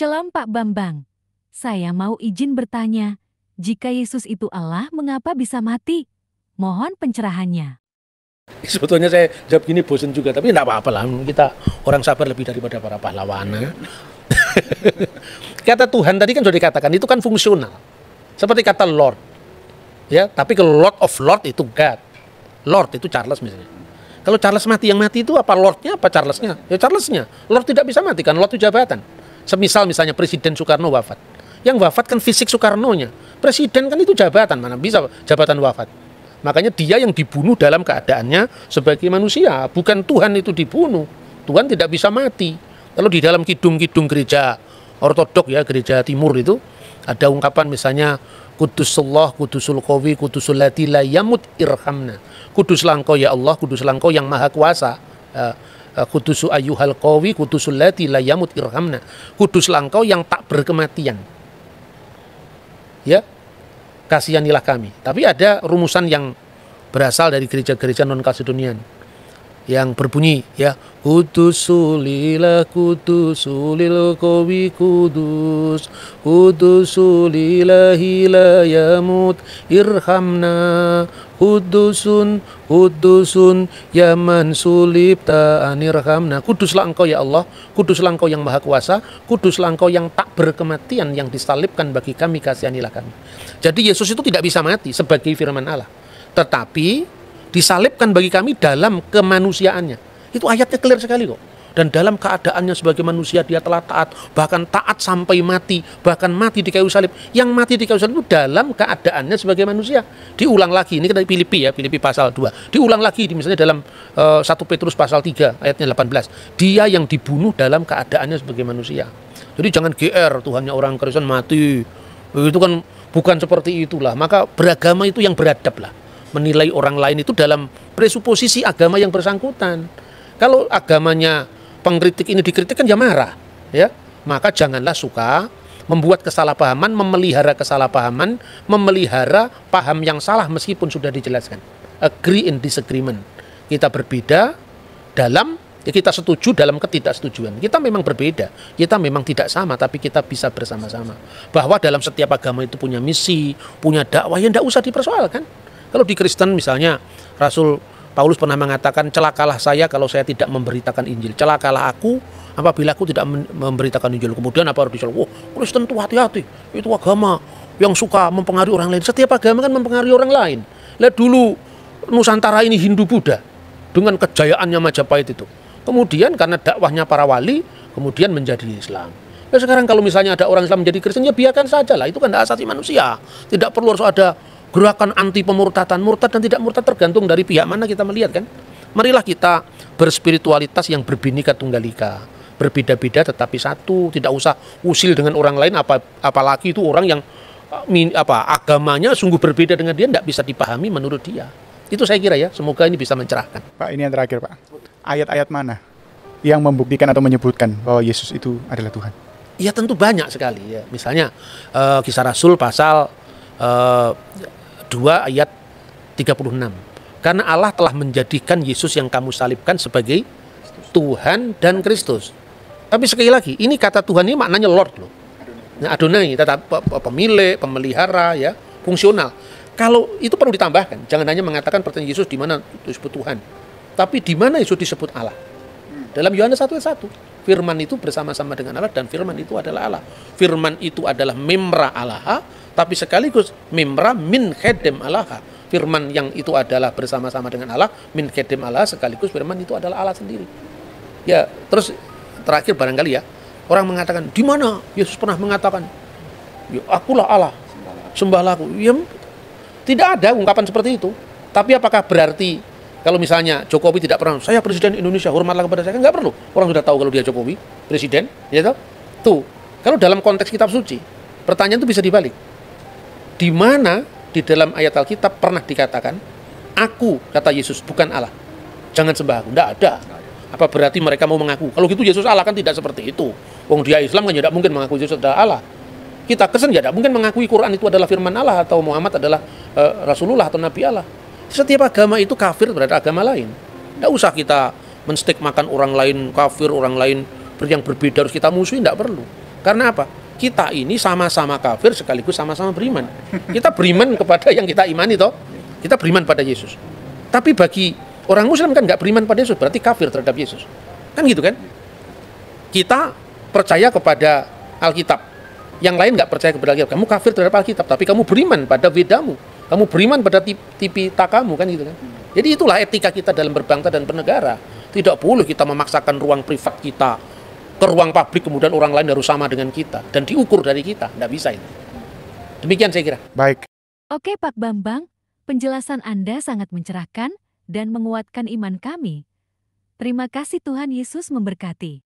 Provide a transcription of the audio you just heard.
Shalom Pak Bambang. Saya mau izin bertanya, jika Yesus itu Allah, mengapa bisa mati? Mohon pencerahannya. Sebetulnya saya jawab gini bosan juga, tapi tidak apa-apa lah. Kita orang sabar lebih daripada para pahlawan. Kata Tuhan tadi kan sudah dikatakan, itu kan fungsional. Seperti kata Lord. Ya, tapi kalau Lord of Lord itu God. Lord itu Charles misalnya. Kalau Charles mati, yang mati itu apa Lordnya apa Charlesnya? Ya Charlesnya. Lord tidak bisa mati kan, Lord itu jabatan. Semisal misalnya Presiden Soekarno wafat. Yang wafat kan fisik Soekarnonya. Presiden kan itu jabatan, mana bisa jabatan wafat. Makanya dia yang dibunuh dalam keadaannya sebagai manusia. Bukan Tuhan itu dibunuh. Tuhan tidak bisa mati. Kalau di dalam kidung-kidung gereja ortodok ya, gereja timur itu, ada ungkapan misalnya, Kudusullah, Kudusul Qawi, Kudusul Lati la yamut irhamna. Kuduslah engkau ya Allah, kuduslah engkau yang maha kuasa. Kudusu ayyuhal qawi, kudusul lati la yamut irhamna. Kuduslah engkau yang tak berkematian. Ya, kasihanilah kami. Tapi ada rumusan yang berasal dari gereja-gereja non-Kaledonian yang berbunyi ya, Kudusulillah kudusulil qawi kudus, Kudusulillahi la yamut irhamna, Kudusun yaman sulib ta'anirhamna. Kuduslah engkau ya Allah, kuduslah engkau yang maha kuasa, kuduslah engkau yang tak berkematian, yang disalibkan bagi kami, kasihanilah kami. Jadi Yesus itu tidak bisa mati sebagai firman Allah, tetapi disalibkan bagi kami dalam kemanusiaannya. Itu ayatnya clear sekali kok. Dan dalam keadaannya sebagai manusia dia telah taat, bahkan taat sampai mati, bahkan mati di kayu salib. Yang mati di kayu salib itu dalam keadaannya sebagai manusia. Diulang lagi, ini kita Filipi ya, Filipi pasal 2. Diulang lagi misalnya dalam 1 Petrus pasal 3 ayatnya 18. Dia yang dibunuh dalam keadaannya sebagai manusia. Jadi jangan GR, Tuhannya orang Kristen mati. Itu kan bukan seperti itulah. Maka beragama itu yang beradab lah. Menilai orang lain itu dalam presuposisi agama yang bersangkutan. Kalau agamanya pengkritik ini dikritik kan ya marah, ya. Maka janganlah suka membuat kesalahpahaman, memelihara kesalahpahaman, memelihara paham yang salah meskipun sudah dijelaskan. Agree in disagreement. Kita berbeda dalam, ya kita setuju dalam ketidaksetujuan. Kita memang berbeda, kita memang tidak sama, tapi kita bisa bersama-sama. Bahwa dalam setiap agama itu punya misi, punya dakwah yang tidak usah dipersoalkan. Kalau di Kristen misalnya, Rasul Paulus pernah mengatakan, celakalah saya kalau saya tidak memberitakan Injil. Celakalah aku apabila aku tidak memberitakan Injil. Kemudian apa harus disoal? Kristen itu hati-hati. Itu agama yang suka mempengaruhi orang lain. Setiap agama kan mempengaruhi orang lain. Lihat dulu Nusantara ini Hindu-Buddha dengan kejayaannya Majapahit itu. Kemudian karena dakwahnya para wali, kemudian menjadi Islam. Nah, sekarang kalau misalnya ada orang Islam menjadi Kristen, ya biarkan saja lah. Itu kan hak asasi manusia. Tidak perlu harus ada gerakan anti pemurtadan. Murtad dan tidak murtad tergantung dari pihak mana kita melihat kan. Marilah kita berspiritualitas yang berbhinneka tunggal ika, berbeda-beda tetapi satu. Tidak usah usil dengan orang lain, apalagi itu orang yang agamanya sungguh berbeda dengan dia, tidak bisa dipahami menurut dia. Itu saya kira ya, semoga ini bisa mencerahkan. Pak, ini yang terakhir Pak, ayat-ayat mana yang membuktikan atau menyebutkan bahwa Yesus itu adalah Tuhan? Ya tentu banyak sekali ya. Misalnya Kisah Rasul pasal 2 ayat 36. Karena Allah telah menjadikan Yesus yang kamu salibkan sebagai Tuhan dan Kristus. Tapi sekali lagi, ini kata Tuhan ini maknanya Lord loh. Nah, Adonai, tetap pemilik, pemelihara ya, fungsional. Kalau itu perlu ditambahkan, jangan hanya mengatakan pertanyaan Yesus di mana disebut Tuhan, tapi di mana Yesus disebut Allah. Dalam Yohanes 1 ayat 1, firman itu bersama-sama dengan Allah dan firman itu adalah Allah. Firman itu adalah memra Allah, tapi sekaligus memra min khedem Allah. Firman yang itu adalah bersama-sama dengan Allah, min khedem Allah, sekaligus firman itu adalah Allah sendiri. Ya, terus terakhir barangkali ya, orang mengatakan, di mana Yesus pernah mengatakan, ya, akulah Allah, sembahlah aku. Ya, tidak ada ungkapan seperti itu. Tapi apakah berarti kalau misalnya Jokowi tidak pernah, saya presiden Indonesia, hormatlah kepada saya, nggak perlu. Orang sudah tahu kalau dia Jokowi, presiden, ya tahu. Tuh, kalau dalam konteks kitab suci, pertanyaan itu bisa dibalik. Di mana di dalam ayat Alkitab pernah dikatakan, aku, kata Yesus, bukan Allah, jangan sembah aku? Nggak ada. Apa berarti mereka mau mengaku? Kalau gitu Yesus Allah kan tidak seperti itu. Wong dia Islam kan tidak mungkin mengaku Yesus adalah Allah. Kita Kristen tidak mungkin mengakui Quran itu adalah firman Allah atau Muhammad adalah Rasulullah atau Nabi Allah. Setiap agama itu kafir terhadap agama lain. Tidak usah kita menstigmakan orang lain kafir, orang lain yang berbeda harus kita musuhi, tidak perlu. Karena apa? Kita ini sama-sama kafir sekaligus sama-sama beriman. Kita beriman kepada yang kita imani toh. Kita beriman pada Yesus. Tapi bagi orang Muslim kan nggak beriman pada Yesus, berarti kafir terhadap Yesus. Kan gitu kan? Kita percaya kepada Alkitab. Yang lain nggak percaya kepada Alkitab. Kamu kafir terhadap Alkitab, tapi kamu beriman pada Vedamu. Kamu beriman pada Tipitakamu, kan gitu kan? Jadi itulah etika kita dalam berbangsa dan bernegara. Tidak boleh kita memaksakan ruang privat kita ke ruang publik, kemudian orang lain harus sama dengan kita dan diukur dari kita. Tidak bisa itu. Demikian saya kira. Baik. Oke Pak Bambang, penjelasan Anda sangat mencerahkan dan menguatkan iman kami. Terima kasih, Tuhan Yesus memberkati.